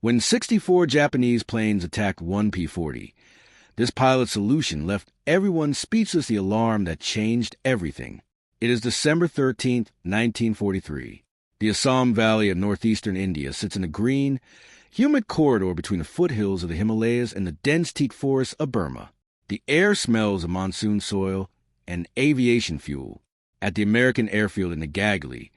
when 64 Japanese planes attacked one P-40. This pilot's solution left everyone speechless, the alarm that changed everything. It is December 13, 1943. The Assam Valley of northeastern India sits in a green, humid corridor between the foothills of the Himalayas and the dense teak forests of Burma. The air smells of monsoon soil and aviation fuel. At the American airfield in Nagagli,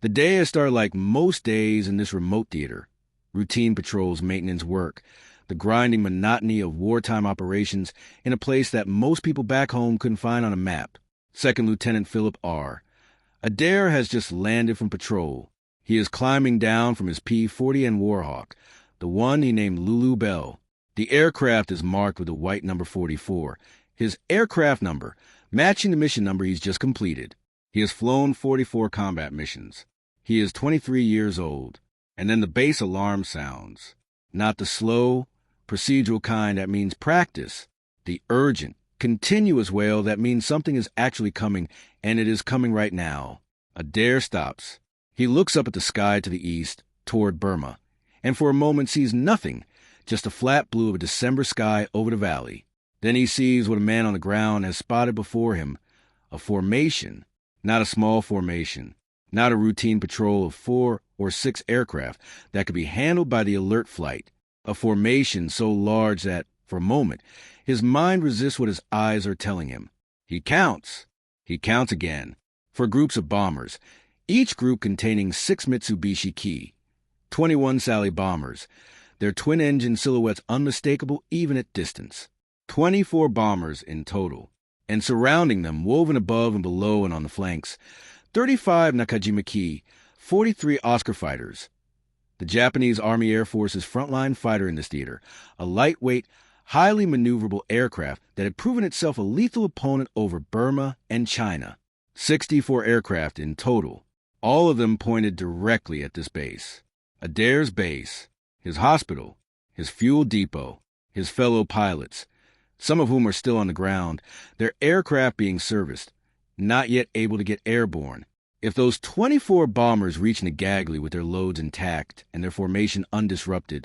the day has started like most days in this remote theater. Routine patrols, maintenance work, the grinding monotony of wartime operations in a place that most people back home couldn't find on a map. Second Lieutenant Philip R. Adair has just landed from patrol. He is climbing down from his P-40 Warhawk, the one he named Lulu Bell. The aircraft is marked with a white number 44, his aircraft number, matching the mission number he's just completed. He has flown 44 combat missions. He is 23 years old. And then the base alarm sounds. Not the slow, procedural kind that means practice. The urgent, continuous wail that means something is actually coming, and it is coming right now. Adair stops. He looks up at the sky to the east, toward Burma, and for a moment sees nothing, just the flat blue of a December sky over the valley. Then he sees what a man on the ground has spotted before him, a formation, not a small formation, not a routine patrol of 4 or 6 aircraft that could be handled by the alert flight, a formation so large that, for a moment, his mind resists what his eyes are telling him. He counts. He counts again. For groups of bombers, each group containing 6 Mitsubishi Ki, 21 Sally bombers, their twin-engine silhouettes unmistakable even at distance. 24 bombers in total, and surrounding them, woven above and below and on the flanks, 35 Nakajima Ki, 43 Oscar fighters. The Japanese Army Air Force's frontline fighter in this theater, a lightweight, highly maneuverable aircraft that had proven itself a lethal opponent over Burma and China. 64 aircraft in total, all of them pointed directly at this base. Adair's base, his hospital, his fuel depot, his fellow pilots, some of whom are still on the ground, their aircraft being serviced, not yet able to get airborne. If those 24 bombers reach Nagagli with their loads intact and their formation undisrupted,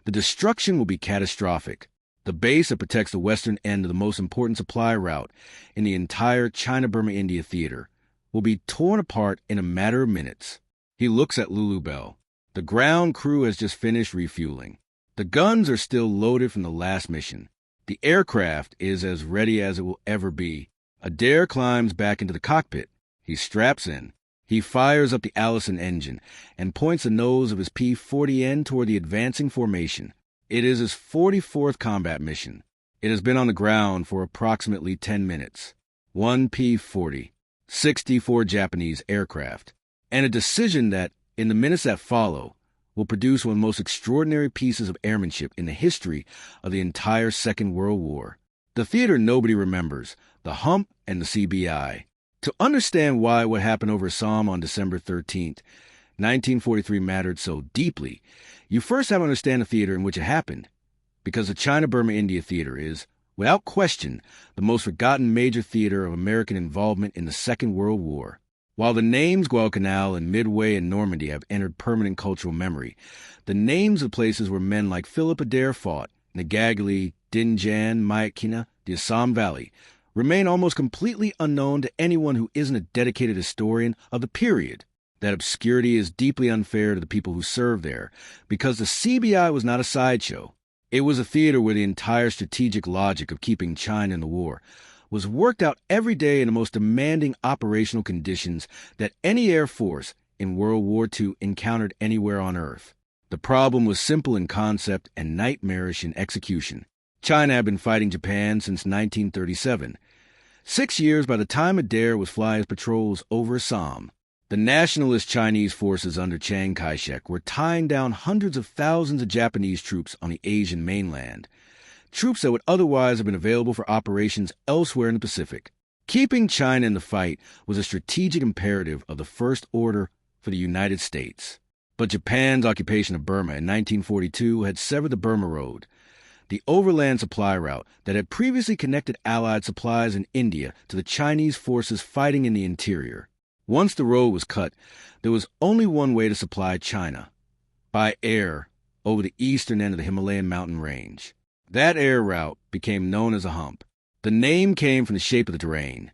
the destruction will be catastrophic. The base that protects the western end of the most important supply route in the entire China-Burma-India theater will be torn apart in a matter of minutes. He looks at Lulu Bell. The ground crew has just finished refueling. The guns are still loaded from the last mission. The aircraft is as ready as it will ever be. Adair climbs back into the cockpit. He straps in. He fires up the Allison engine and points the nose of his P-40N toward the advancing formation. It is his 44th combat mission. It has been on the ground for approximately 10 minutes. 1 P-40, 64 Japanese aircraft, and a decision that, in the minutes that follow, will produce one of the most extraordinary pieces of airmanship in the history of the entire Second World War. The theater nobody remembers, the hump and the CBI. To understand why what happened over Assam on December 13th, 1943 mattered so deeply, you first have to understand the theater in which it happened, because the China-Burma-India theater is, without question, the most forgotten major theater of American involvement in the Second World War. While the names Guadalcanal and Midway and Normandy have entered permanent cultural memory, the names of places where men like Philip Adair fought, Nagagli, Dinjan, Myitkyina, the Assam Valley, remain almost completely unknown to anyone who isn't a dedicated historian of the period. That obscurity is deeply unfair to the people who served there, because the CBI was not a sideshow. It was a theater where the entire strategic logic of keeping China in the war was worked out every day in the most demanding operational conditions that any Air Force in World War II encountered anywhere on Earth. The problem was simple in concept and nightmarish in execution. China had been fighting Japan since 1937. 6 years by the time Adair was flying his patrols over Assam. The nationalist Chinese forces under Chiang Kai-shek were tying down hundreds of thousands of Japanese troops on the Asian mainland, troops that would otherwise have been available for operations elsewhere in the Pacific. Keeping China in the fight was a strategic imperative of the First Order for the United States. But Japan's occupation of Burma in 1942 had severed the Burma Road, the overland supply route that had previously connected Allied supplies in India to the Chinese forces fighting in the interior. Once the road was cut, there was only one way to supply China: by air over the eastern end of the Himalayan mountain range. That air route became known as a hump. The name came from the shape of the terrain,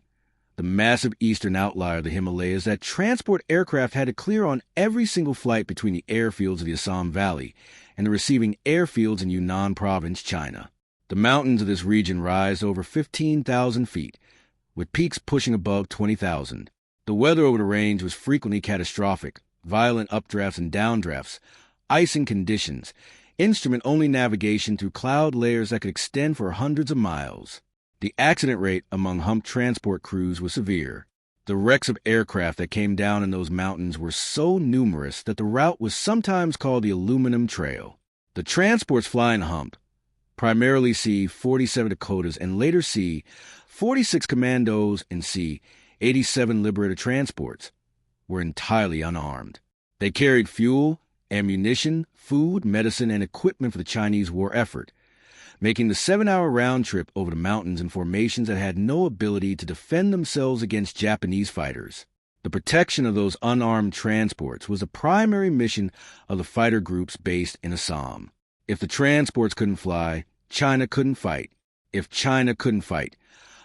the massive eastern outlier of the Himalayas that transport aircraft had to clear on every single flight between the airfields of the Assam Valley and the receiving airfields in Yunnan Province, China. The mountains of this region rise over 15,000 feet, with peaks pushing above 20,000. The weather over the range was frequently catastrophic, violent updrafts and downdrafts, icing conditions, instrument-only navigation through cloud layers that could extend for hundreds of miles. The accident rate among hump transport crews was severe. The wrecks of aircraft that came down in those mountains were so numerous that the route was sometimes called the Aluminum Trail. The transports flying the hump, primarily C-47 Dakotas and later C-46 Commandos and C-87 Liberator transports, were entirely unarmed. They carried fuel, ammunition, food, medicine, and equipment for the Chinese war effort, making the 7-hour round trip over the mountains in formations that had no ability to defend themselves against Japanese fighters. The protection of those unarmed transports was the primary mission of the fighter groups based in Assam. If the transports couldn't fly, China couldn't fight. If China couldn't fight,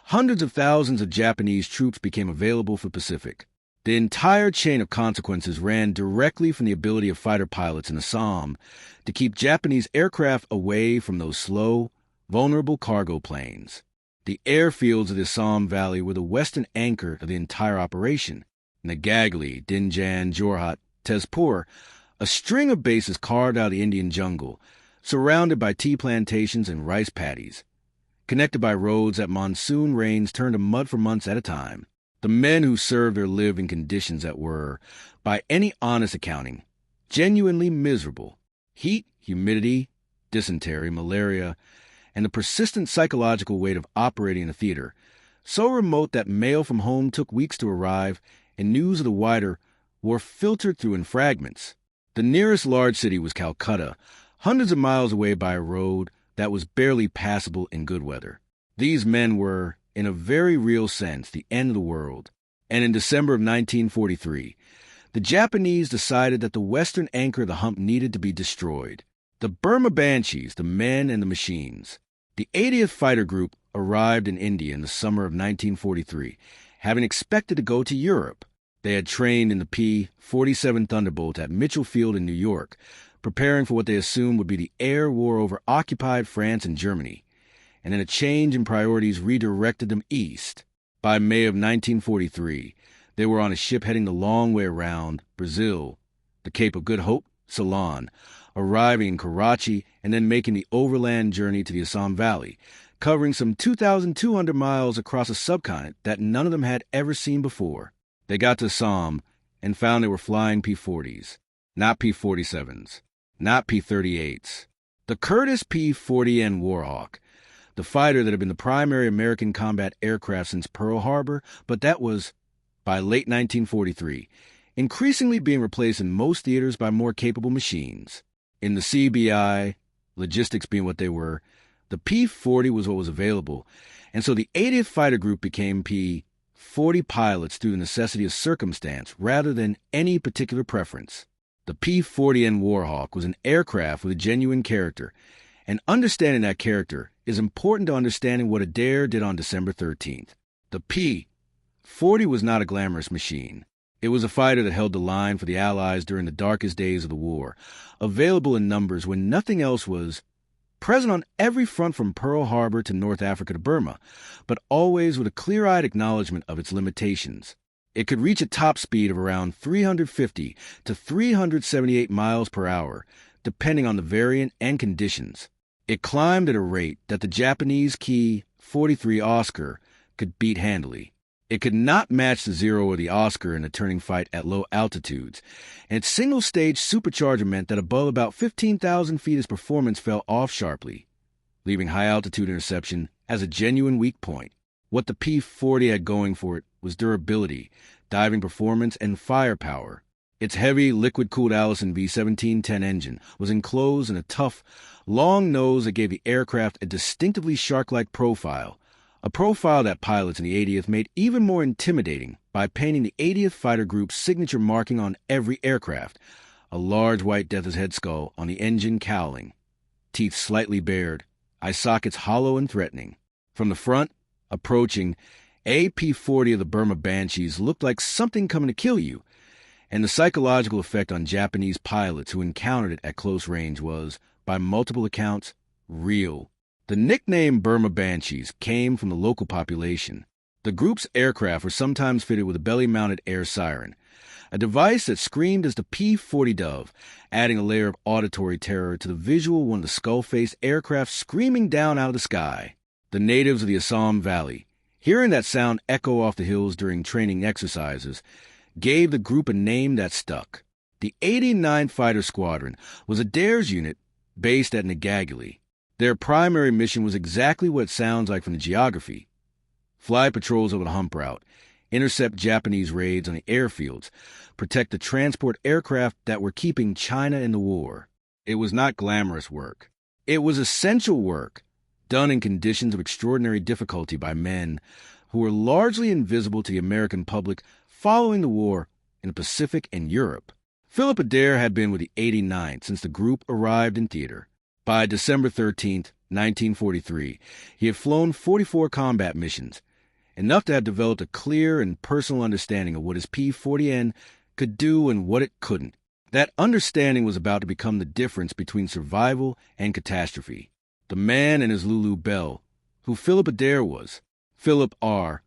hundreds of thousands of Japanese troops became available for the Pacific. The entire chain of consequences ran directly from the ability of fighter pilots in Assam to keep Japanese aircraft away from those slow, vulnerable cargo planes. The airfields of the Assam Valley were the western anchor of the entire operation. Nagagli, Dinjan, Jorhat, Tezpur, a string of bases carved out of the Indian jungle, surrounded by tea plantations and rice paddies, connected by roads that monsoon rains turned to mud for months at a time. The men who served there lived in conditions that were, by any honest accounting, genuinely miserable. Heat, humidity, dysentery, malaria, and the persistent psychological weight of operating in a theater, so remote that mail from home took weeks to arrive and news of the wider were filtered through in fragments. The nearest large city was Calcutta, hundreds of miles away by a road that was barely passable in good weather. These men were, in a very real sense, the end of the world. And in December of 1943, the Japanese decided that the western anchor of the hump needed to be destroyed. The Burma Banshees, the men and the machines. The 80th Fighter Group arrived in India in the summer of 1943, having expected to go to Europe. They had trained in the P-47 Thunderbolt at Mitchell Field in New York, preparing for what they assumed would be the air war over occupied France and Germany, and then a change in priorities redirected them east. By May of 1943, they were on a ship heading the long way around Brazil, the Cape of Good Hope, Ceylon, arriving in Karachi and then making the overland journey to the Assam Valley, covering some 2,200 miles across a subcontinent that none of them had ever seen before. They got to Assam and found they were flying P-40s, not P-47s, not P-38s. The Curtiss P-40 Warhawk, the fighter that had been the primary American combat aircraft since Pearl Harbor, but that was, by late 1943, increasingly being replaced in most theaters by more capable machines. In the CBI, logistics being what they were, the P-40 was what was available, and so the 80th Fighter Group became P-40 pilots through the necessity of circumstance rather than any particular preference. The P-40 Warhawk was an aircraft with a genuine character, and understanding that character is important to understanding what Adair did on December 13th. The P-40 was not a glamorous machine. It was a fighter that held the line for the Allies during the darkest days of the war, available in numbers when nothing else was, present on every front from Pearl Harbor to North Africa to Burma, but always with a clear-eyed acknowledgement of its limitations. It could reach a top speed of around 350 to 378 miles per hour, depending on the variant and conditions. It climbed at a rate that the Japanese Ki-43 Oscar could beat handily. It could not match the Zero or the Oscar in a turning fight at low altitudes, and its single-stage supercharger meant that above about 15,000 feet its performance fell off sharply, leaving high-altitude interception as a genuine weak point. What the P-40 had going for it was durability, diving performance, and firepower. Its heavy, liquid-cooled Allison V-1710 engine was enclosed in a tough, long nose that gave the aircraft a distinctively shark-like profile, a profile that pilots in the 80th made even more intimidating by painting the 80th Fighter Group's signature marking on every aircraft, a large white death's head skull on the engine cowling, teeth slightly bared, eye sockets hollow and threatening. From the front, approaching, a P-40 of the Burma Banshees looked like something coming to kill you, and the psychological effect on Japanese pilots who encountered it at close range was, by multiple accounts, real. The nickname Burma Banshees came from the local population. The group's aircraft were sometimes fitted with a belly-mounted air siren, a device that screamed as the P-40 Dove, adding a layer of auditory terror to the visual when the skull-faced aircraft screaming down out of the sky. The natives of the Assam Valley, hearing that sound echo off the hills during training exercises, gave the group a name that stuck. The 89th Fighter Squadron was a dares unit based at Nagaguli. Their primary mission was exactly what it sounds like from the geography: fly patrols over the hump route, intercept Japanese raids on the airfields, protect the transport aircraft that were keeping China in the war. It was not glamorous work. It was essential work, done in conditions of extraordinary difficulty by men who were largely invisible to the American public following the war in the Pacific and Europe. Philip Adair had been with the 89th since the group arrived in theater. By December 13, 1943, he had flown 44 combat missions, enough to have developed a clear and personal understanding of what his P-40N could do and what it couldn't. That understanding was about to become the difference between survival and catastrophe. The man and his Lulu Bell, who Philip Adair was, Philip R.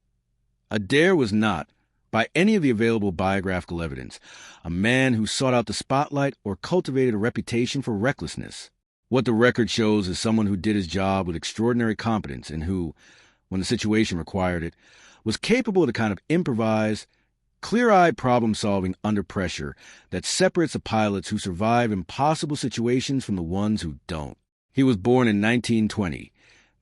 Adair was not, by any of the available biographical evidence, a man who sought out the spotlight or cultivated a reputation for recklessness. What the record shows is someone who did his job with extraordinary competence and who, when the situation required it, was capable of the kind of improvised, clear-eyed problem-solving under pressure that separates the pilots who survive impossible situations from the ones who don't. He was born in 1920,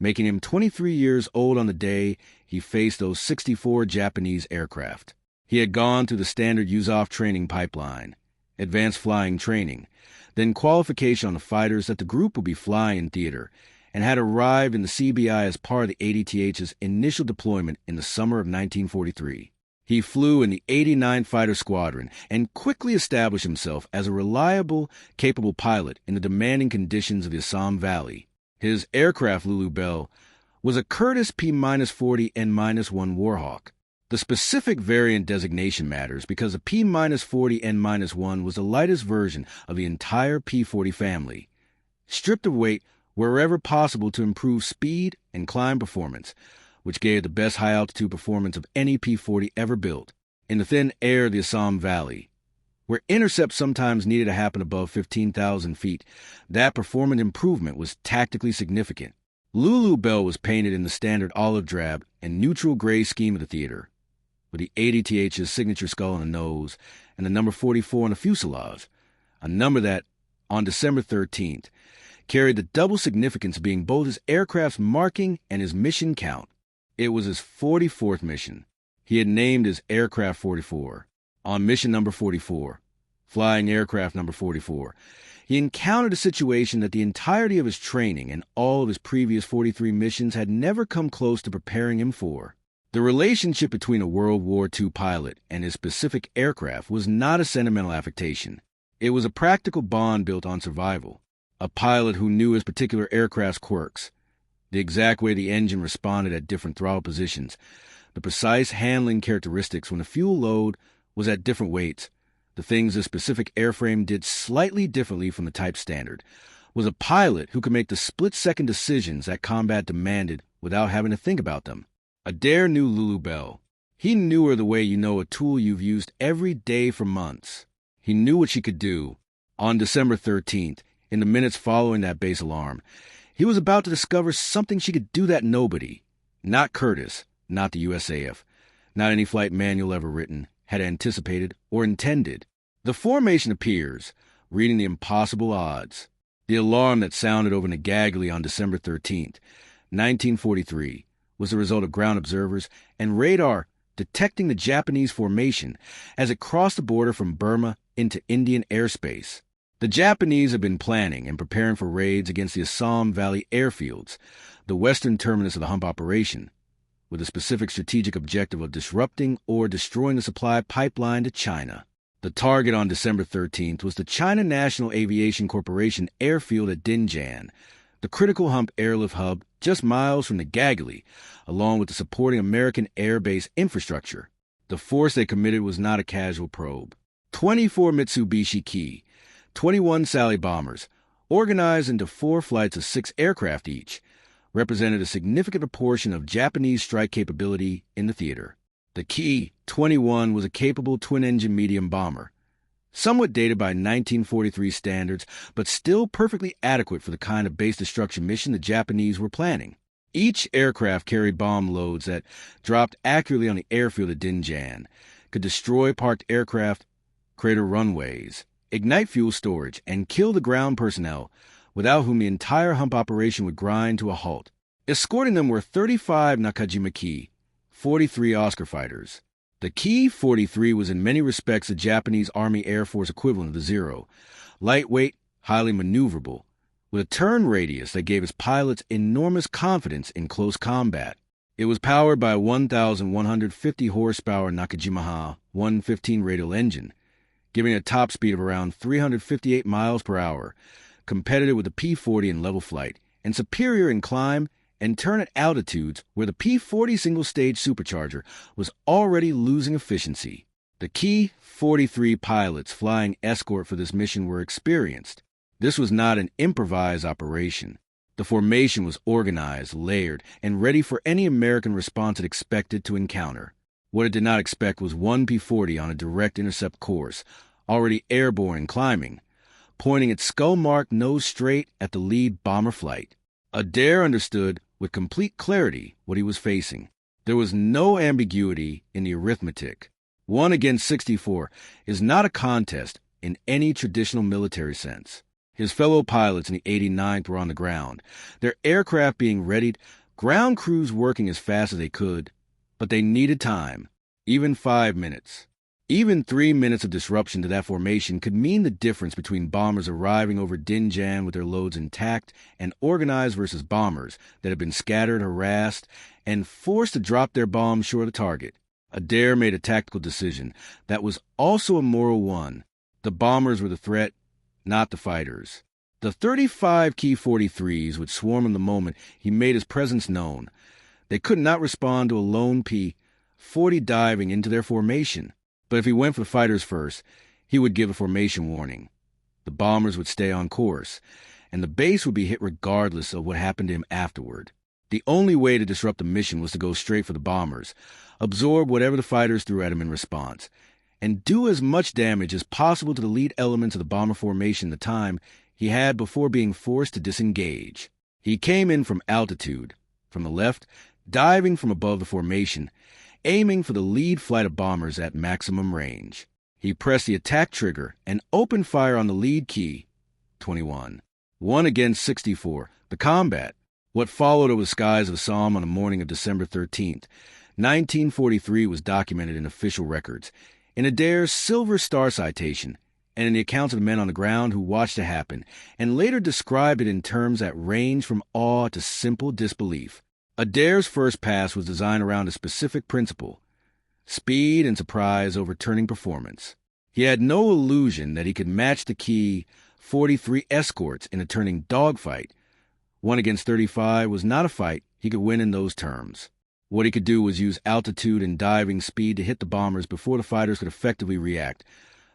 making him 23 years old on the day he faced those 64 Japanese aircraft. He had gone through the standard use-off training pipeline, advanced flying training, then qualification on the fighters that the group would be flying in theater, and had arrived in the CBI as part of the ADTH's initial deployment in the summer of 1943. He flew in the 89th Fighter Squadron and quickly established himself as a reliable, capable pilot in the demanding conditions of the Assam Valley. His aircraft, Lulu Bell, was a Curtiss P-40 N-1 Warhawk. The specific variant designation matters because the P-40 N-1 was the lightest version of the entire P-40 family, stripped of weight wherever possible to improve speed and climb performance, which gave the best high-altitude performance of any P-40 ever built. In the thin air of the Assam Valley, where intercepts sometimes needed to happen above 15,000 feet, that performance improvement was tactically significant. Lulu Bell was painted in the standard olive drab and neutral gray scheme of the theater, with the ADTH's signature skull on the nose and the number 44 on the fuselage, a number that, on December 13th, carried the double significance of being both his aircraft's marking and his mission count. It was his 44th mission. He had named his aircraft 44. On mission number 44, flying aircraft number 44, he encountered a situation that the entirety of his training and all of his previous 43 missions had never come close to preparing him for. The relationship between a World War II pilot and his specific aircraft was not a sentimental affectation. It was a practical bond built on survival. A pilot who knew his particular aircraft's quirks, the exact way the engine responded at different throttle positions, the precise handling characteristics when the fuel load was at different weights, the things the specific airframe did slightly differently from the type standard, was a pilot who could make the split-second decisions that combat demanded without having to think about them. Adair knew Lulu Bell. He knew her the way you know a tool you've used every day for months. He knew what she could do. On December 13th, in the minutes following that base alarm, he was about to discover something she could do that nobody, not Curtiss, not the USAF, not any flight manual ever written, had anticipated or intended. The formation appears, reading the impossible odds. The alarm that sounded over Nagaguli on December 13th, 1943, was the result of ground observers and radar detecting the Japanese formation as it crossed the border from Burma into Indian airspace. The Japanese had been planning and preparing for raids against the Assam Valley airfields, the western terminus of the hump operation, with a specific strategic objective of disrupting or destroying the supply pipeline to China. The target on December 13th was the China National Aviation Corporation airfield at Dinjan, the critical hump airlift hub just miles from the Gagali, along with the supporting American air base infrastructure. The force they committed was not a casual probe. 24 Mitsubishi Ki, 21 Sally bombers, organized into 4 flights of 6 aircraft each, represented a significant proportion of Japanese strike capability in the theater. The Ki-21 was a capable twin-engine medium bomber, somewhat dated by 1943 standards, but still perfectly adequate for the kind of base destruction mission the Japanese were planning. Each aircraft carried bomb loads that dropped accurately on the airfield at Dinjan, could destroy parked aircraft, crater runways, ignite fuel storage, and kill the ground personnel, without whom the entire hump operation would grind to a halt. Escorting them were 35 Nakajima Ki, 43 Oscar fighters. The Ki-43 was in many respects the Japanese Army Air Force equivalent of the Zero, lightweight, highly maneuverable, with a turn radius that gave its pilots enormous confidence in close combat. It was powered by a 1,150 horsepower Nakajima 115 radial engine, giving a top speed of around 358 miles per hour, competitive with the P-40 in level flight, and superior in climb and turn at altitudes where the P-40 single-stage supercharger was already losing efficiency. The Ki-43 pilots flying escort for this mission were experienced. This was not an improvised operation. The formation was organized, layered, and ready for any American response it expected to encounter. What it did not expect was one P-40 on a direct intercept course, already airborne and climbing, pointing its skull-marked nose straight at the lead bomber flight. Adair understood with complete clarity what he was facing. There was no ambiguity in the arithmetic. 1 against 64 is not a contest in any traditional military sense. His fellow pilots in the 89th were on the ground, their aircraft being readied, ground crews working as fast as they could, but they needed time, even 5 minutes. Even 3 minutes of disruption to that formation could mean the difference between bombers arriving over Dinjan with their loads intact and organized versus bombers that had been scattered, harassed, and forced to drop their bombs short of the target. Adair made a tactical decision that was also a moral one. The bombers were the threat, not the fighters. The 35 Ki-43s would swarm him the moment he made his presence known. They could not respond to a lone P-40 diving into their formation. But if he went for the fighters first, he would give a formation warning. The bombers would stay on course, and the base would be hit regardless of what happened to him afterward. The only way to disrupt the mission was to go straight for the bombers, absorb whatever the fighters threw at him in response, and do as much damage as possible to the lead elements of the bomber formation the time he had before being forced to disengage. He came in from altitude, from the left, diving from above the formation, aiming for the lead flight of bombers at maximum range. He pressed the attack trigger and opened fire on the lead Ki-21. 1 against 64. The combat. What followed over the skies of Assam on the morning of December 13th, 1943 was documented in official records, in Adair's Silver Star citation, and in the accounts of the men on the ground who watched it happen, and later described it in terms that ranged from awe to simple disbelief. Adair's first pass was designed around a specific principle: speed and surprise over turning performance. He had no illusion that he could match the Ki-43 escorts in a turning dogfight. 1 against 35 was not a fight he could win in those terms. What he could do was use altitude and diving speed to hit the bombers before the fighters could effectively react,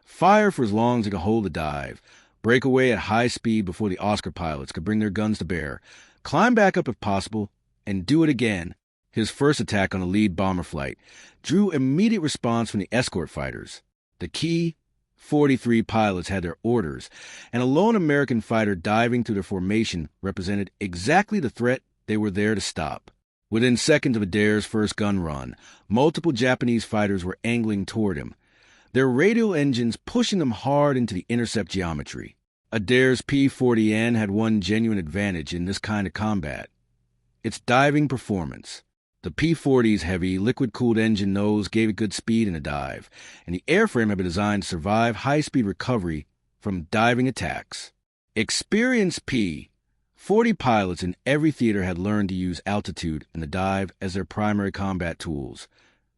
fire for as long as they could hold the dive, break away at high speed before the Oscar pilots could bring their guns to bear, climb back up if possible, and do it again. His first attack on the lead bomber flight drew immediate response from the escort fighters. The Ki-43 pilots had their orders, and a lone American fighter diving through their formation represented exactly the threat they were there to stop. Within seconds of Adair's first gun run, multiple Japanese fighters were angling toward him, their radial engines pushing them hard into the intercept geometry. Adair's P-40N had one genuine advantage in this kind of combat: its diving performance. The P-40's heavy, liquid-cooled engine nose gave it good speed in a dive, and the airframe had been designed to survive high-speed recovery from diving attacks. Experienced P-40 pilots in every theater had learned to use altitude and the dive as their primary combat tools,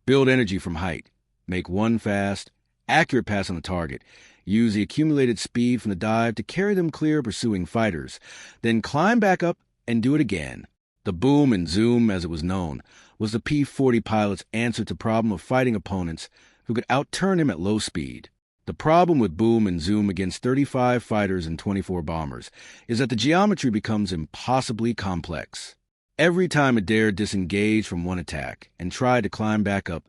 build energy from height, make one fast, Accurate pass on the target. Use the accumulated speed from the dive to carry them clear of pursuing fighters. Then climb back up and do it again. The boom and zoom, as it was known, was the P-40 pilot's answer to the problem of fighting opponents who could outturn him at low speed. The problem with boom and zoom against 35 fighters and 24 bombers is that the geometry becomes impossibly complex. Every time Adair disengaged from one attack and tried to climb back up,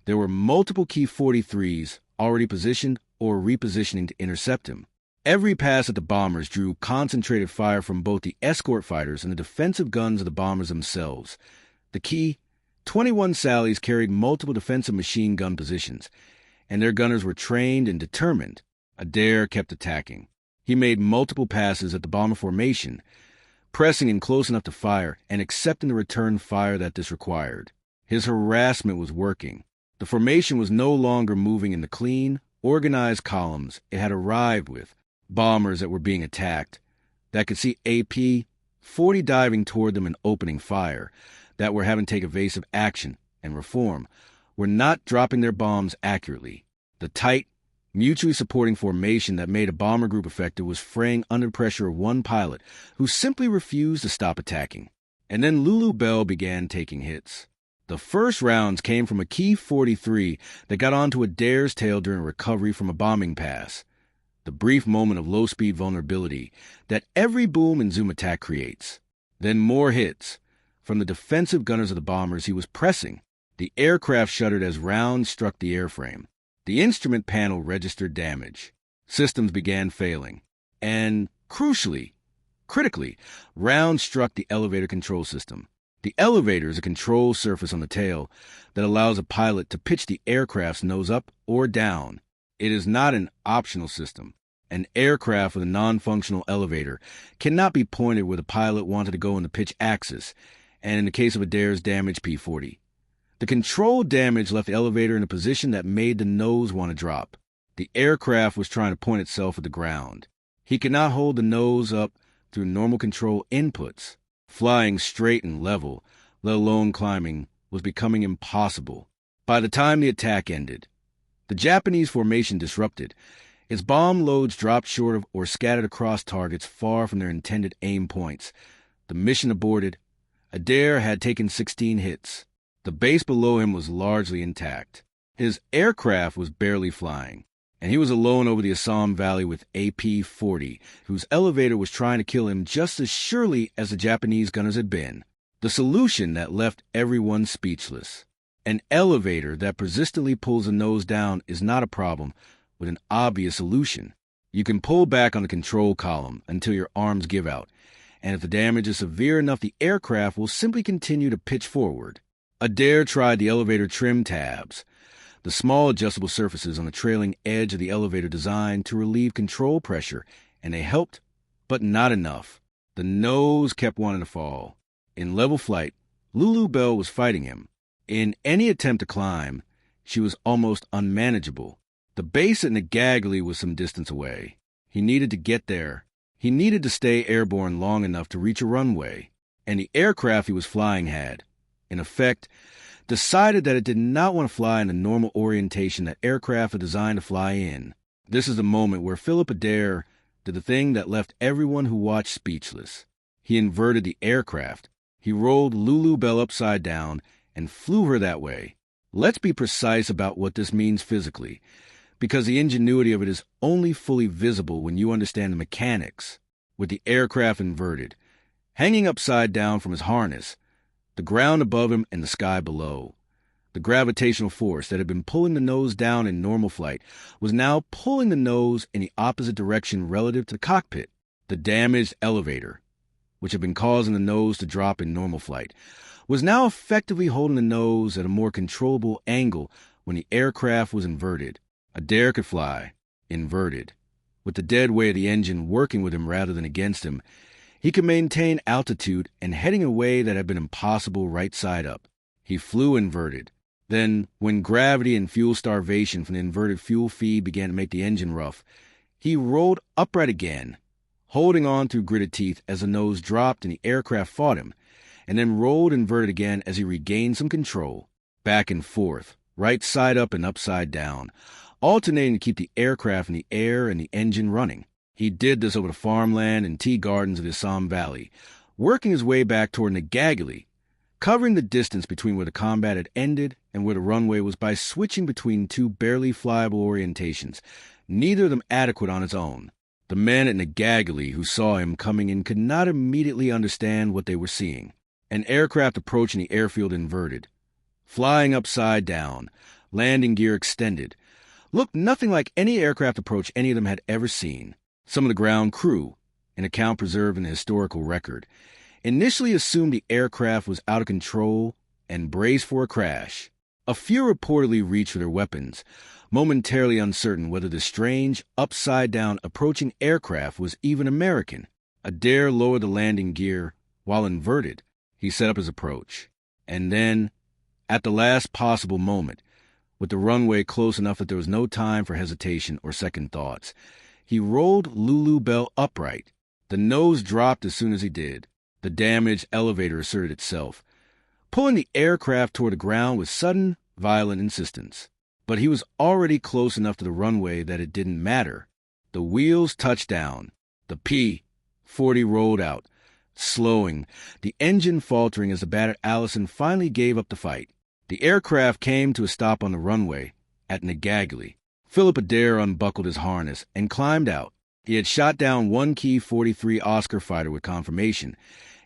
there were multiple P-43s already positioned or repositioning to intercept him. Every pass at the bombers drew concentrated fire from both the escort fighters and the defensive guns of the bombers themselves. The key, 21 Sallies carried multiple defensive machine gun positions, and their gunners were trained and determined. Adair kept attacking. He made multiple passes at the bomber formation, pressing in close enough to fire and accepting the return fire that this required. His harassment was working. The formation was no longer moving in the clean, organized columns it had arrived with. Bombers that were being attacked, that could see AP-40 diving toward them and opening fire, that were having to take evasive action and reform, were not dropping their bombs accurately. The tight, mutually supporting formation that made a bomber group effective was fraying under pressure of one pilot who simply refused to stop attacking. And then Lulu Bell began taking hits. The first rounds came from a Key 43 that got onto Adair's tail during recovery from a bombing pass. The brief moment of low-speed vulnerability that every boom and zoom attack creates. Then more hits. From the defensive gunners of the bombers he was pressing, the aircraft shuddered as rounds struck the airframe. The instrument panel registered damage. Systems began failing. And, critically, rounds struck the elevator control system. The elevator is a control surface on the tail that allows a pilot to pitch the aircraft's nose up or down. It is not an optional system. An aircraft with a non-functional elevator cannot be pointed where the pilot wanted to go in the pitch axis, and in the case of Adair's damaged P-40. The control damage left the elevator in a position that made the nose want to drop. The aircraft was trying to point itself at the ground. He could not hold the nose up through normal control inputs. Flying straight and level, let alone climbing, was becoming impossible. By the time the attack ended, the Japanese formation disrupted. Its bomb loads dropped short of or scattered across targets far from their intended aim points. The mission aborted. Adair had taken 16 hits. The base below him was largely intact. His aircraft was barely flying, and he was alone over the Assam Valley with AP-40, whose elevator was trying to kill him just as surely as the Japanese gunners had been. The solution that left everyone speechless. An elevator that persistently pulls the nose down is not a problem with an obvious solution. You can pull back on the control column until your arms give out, and if the damage is severe enough, the aircraft will simply continue to pitch forward. Adair tried the elevator trim tabs, the small adjustable surfaces on the trailing edge of the elevator designed to relieve control pressure, and they helped, but not enough. The nose kept wanting to fall. In level flight, Lulu Bell was fighting him. In any attempt to climb, she was almost unmanageable. The base at Nagagali was some distance away. He needed to get there. He needed to stay airborne long enough to reach a runway, and the aircraft he was flying had, in effect, decided that it did not want to fly in the normal orientation that aircraft are designed to fly in. This is the moment where Philip Adair did the thing that left everyone who watched speechless. He inverted the aircraft. He rolled Lulu Bell upside down and flew her that way. Let's be precise about what this means physically, because the ingenuity of it is only fully visible when you understand the mechanics. With the aircraft inverted, hanging upside down from his harness, the ground above him and the sky below. The gravitational force that had been pulling the nose down in normal flight was now pulling the nose in the opposite direction relative to the cockpit. The damaged elevator, which had been causing the nose to drop in normal flight, was now effectively holding the nose at a more controllable angle when the aircraft was inverted. Adair could fly, inverted. With the dead weight of the engine working with him rather than against him, he could maintain altitude and heading a way that had been impossible right side up. He flew inverted. Then, when gravity and fuel starvation from the inverted fuel feed began to make the engine rough, he rolled upright again, holding on through gritted teeth as the nose dropped and the aircraft fought him, and then rolled inverted again as he regained some control. Back and forth, right side up and upside down, alternating to keep the aircraft in the air and the engine running. He did this over the farmland and tea gardens of the Assam Valley, working his way back toward Negagali, covering the distance between where the combat had ended and where the runway was by switching between two barely flyable orientations, neither of them adequate on its own. The men at Negagali who saw him coming in could not immediately understand what they were seeing. An aircraft approaching the airfield inverted, flying upside down, landing gear extended, looked nothing like any aircraft approach any of them had ever seen. Some of the ground crew, an account preserved in the historical record, initially assumed the aircraft was out of control and braced for a crash. A few reportedly reached for their weapons, momentarily uncertain whether the strange, upside-down approaching aircraft was even American. Adair lowered the landing gear. While inverted, he set up his approach. And then, at the last possible moment, with the runway close enough that there was no time for hesitation or second thoughts, he rolled Lulu Bell upright. The nose dropped as soon as he did. The damaged elevator asserted itself, pulling the aircraft toward the ground with sudden, violent insistence. But he was already close enough to the runway that it didn't matter. The wheels touched down. The P-40 rolled out, slowing, the engine faltering as the battered Allison finally gave up the fight. The aircraft came to a stop on the runway at Negagali. Philip Adair unbuckled his harness and climbed out. He had shot down one key 43 Oscar fighter with confirmation,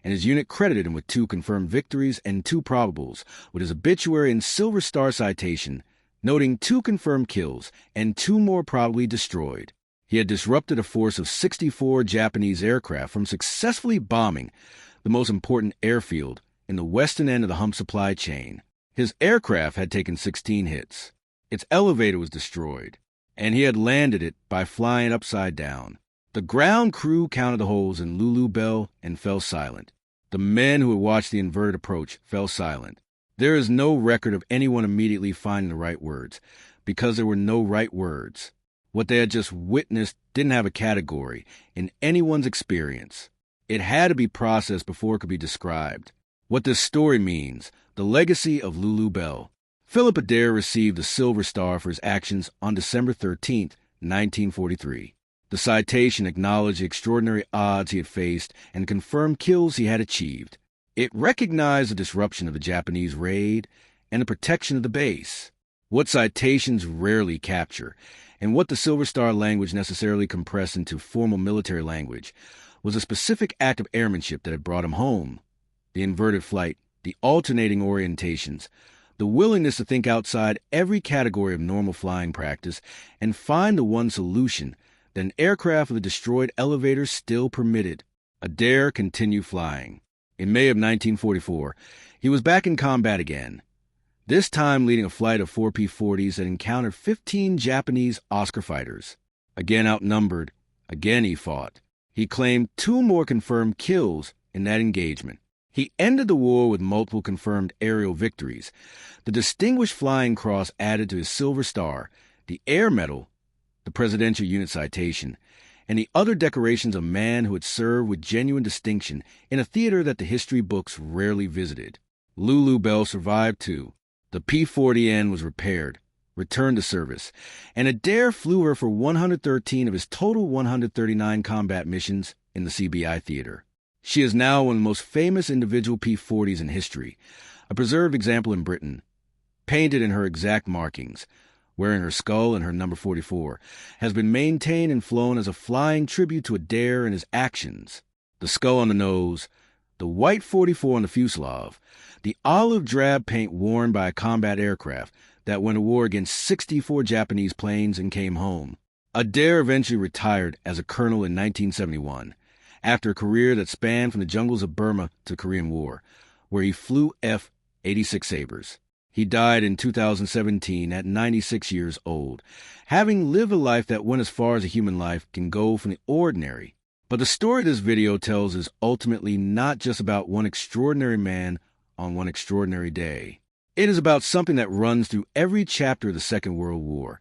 and his unit credited him with 2 confirmed victories and 2 probables, with his obituary and Silver Star citation noting 2 confirmed kills and 2 more probably destroyed. He had disrupted a force of 64 Japanese aircraft from successfully bombing the most important airfield in the western end of the hump supply chain. His aircraft had taken 16 hits. Its elevator was destroyed, and he had landed it by flying upside down. The ground crew counted the holes in Lulu Bell and fell silent. The men who had watched the inverted approach fell silent. There is no record of anyone immediately finding the right words, because there were no right words. What they had just witnessed didn't have a category in anyone's experience. It had to be processed before it could be described. What this story means, the legacy of Lulu Bell. Philip Adair received the Silver Star for his actions on December 13, 1943. The citation acknowledged the extraordinary odds he had faced and confirmed kills he had achieved. It recognized the disruption of the Japanese raid and the protection of the base. What citations rarely capture, and what the Silver Star language necessarily compressed into formal military language, was a specific act of airmanship that had brought him home. The inverted flight, the alternating orientations, the willingness to think outside every category of normal flying practice and find the one solution that an aircraft with a destroyed elevator still permitted. Adair continued flying. In May of 1944, he was back in combat again, this time leading a flight of 4 P-40s that encountered 15 Japanese Oscar fighters. Again outnumbered, again he fought. He claimed 2 more confirmed kills in that engagement. He ended the war with multiple confirmed aerial victories, the Distinguished Flying Cross added to his Silver Star, the Air Medal, the Presidential Unit Citation, and the other decorations of man who had served with genuine distinction in a theater that the history books rarely visited. Lulu Bell survived too. The P-40N was repaired, returned to service, and Adair flew her for 113 of his total 139 combat missions in the CBI theater. She is now one of the most famous individual P-40s in history, a preserved example in Britain. Painted in her exact markings, wearing her skull and her number 44, has been maintained and flown as a flying tribute to Adair and his actions. The skull on the nose, the white 44 on the fuselage, the olive drab paint worn by a combat aircraft that went to war against 64 Japanese planes and came home. Adair eventually retired as a colonel in 1971, after a career that spanned from the jungles of Burma to the Korean War, where he flew F-86 Sabres. He died in 2017 at 96 years old, having lived a life that went as far as a human life can go from the ordinary. But the story this video tells is ultimately not just about one extraordinary man on one extraordinary day. It is about something that runs through every chapter of the Second World War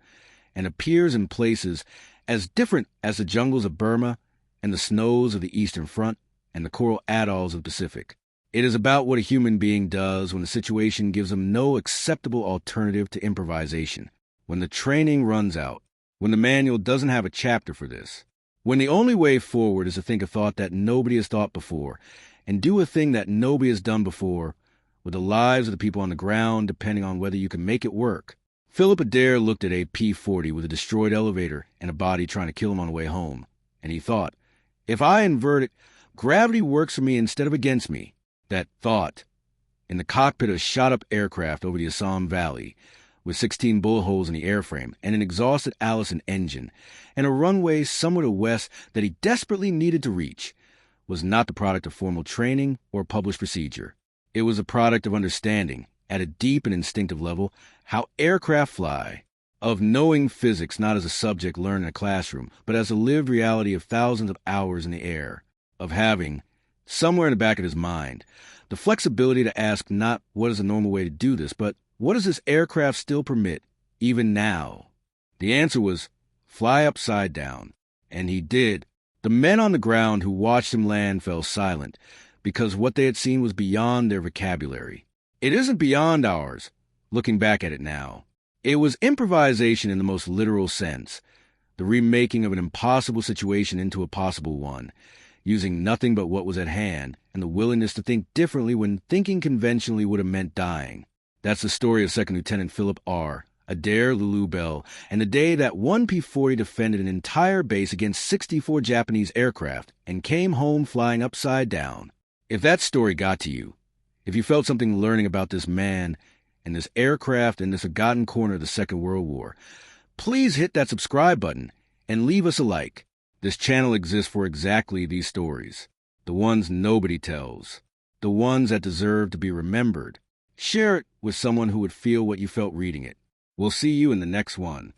and appears in places as different as the jungles of Burma and the snows of the Eastern Front and the coral atolls of the Pacific. It is about what a human being does when the situation gives him no acceptable alternative to improvisation, when the training runs out, when the manual doesn't have a chapter for this, when the only way forward is to think a thought that nobody has thought before and do a thing that nobody has done before, with the lives of the people on the ground depending on whether you can make it work. Philip Adair looked at a P-40 with a destroyed elevator and a body trying to kill him on the way home, and he thought, if I invert it, gravity works for me instead of against me. That thought, in the cockpit of a shot-up aircraft over the Assam Valley, with 16 bullet holes in the airframe and an exhausted Allison engine, and a runway somewhere to west that he desperately needed to reach, was not the product of formal training or published procedure. It was a product of understanding, at a deep and instinctive level, how aircraft fly, of knowing physics not as a subject learned in a classroom, but as a lived reality of thousands of hours in the air, of having, somewhere in the back of his mind, the flexibility to ask not what is the normal way to do this, but what does this aircraft still permit, even now? The answer was, fly upside down. And he did. The men on the ground who watched him land fell silent, because what they had seen was beyond their vocabulary. It isn't beyond ours, looking back at it now. It was improvisation in the most literal sense, the remaking of an impossible situation into a possible one, using nothing but what was at hand, and the willingness to think differently when thinking conventionally would have meant dying. That's the story of Second Lieutenant Philip R. Adair Lulu Bell, and the day that one P-40 defended an entire base against 64 Japanese aircraft and came home flying upside down. If that story got to you, if you felt something learning about this man and this aircraft in this forgotten corner of the Second World War, please hit that subscribe button and leave us a like. This channel exists for exactly these stories, the ones nobody tells, the ones that deserve to be remembered. Share it with someone who would feel what you felt reading it. We'll see you in the next one.